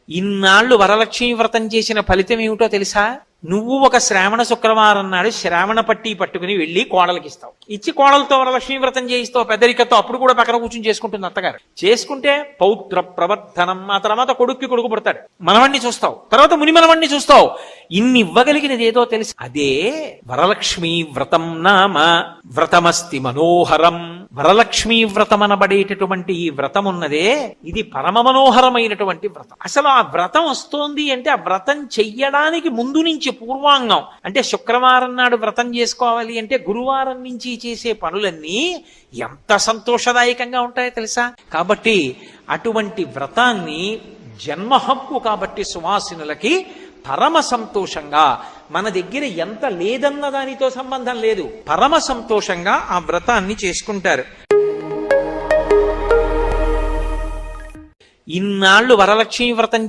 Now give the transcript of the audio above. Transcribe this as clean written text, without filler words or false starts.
ఇన్నాళ్లు వరలక్ష్మీ వ్రతం చేసిన ఫలితం ఏమిటో తెలుసా? నువ్వు ఒక శ్రావణ శుక్రవారం నాడు శ్రావణ పట్టి పట్టుకుని వెళ్ళి కోడలికి ఇస్తావు. ఇచ్చి కోడలతో వరలక్ష్మీ వ్రతం చేయిస్తావు పెద్దరికతో. అప్పుడు కూడా పక్కన కూర్చుని చేసుకుంటుంది అత్తగారు. చేసుకుంటే పౌత్ర ప్రవర్ధనం, ఆ తర్వాత కొడుక్కి కొడుకు పుడతాడు, మనవణ్ణి చూస్తావు, తర్వాత ముని మనవణ్ణి చూస్తావు. ఇన్ని ఇవ్వగలిగినది ఏదో తెలుసు, అదే వరలక్ష్మీ వ్రతం నామ వ్రతమస్తి మనోహరం. వరలక్ష్మీ వ్రతం అనబడేటటువంటి ఈ వ్రతం ఉన్నదే, ఇది పరమ మనోహరమైనటువంటి వ్రతం. అసలు ఆ వ్రతం వస్తోంది అంటే ఆ వ్రతం చెయ్యడానికి ముందు నుంచి పూర్వాంగం, అంటే శుక్రవారం నాడు వ్రతం చేసుకోవాలి అంటే గురువారం నుంచి చేసే పనులన్నీ ఎంత సంతోషదాయకంగా ఉంటాయో తెలుసా? కాబట్టి అటువంటి వ్రతాన్ని జన్మ హక్కు కాబట్టి సువాసినులకి పరమ సంతోషంగా, మన దగ్గర ఎంత లేదన్న దానితో సంబంధం లేదు, పరమ సంతోషంగా ఆ వ్రతాన్ని చేసుకుంటారు. ఇన్నాళ్లు వరలక్ష్మీ వ్రతం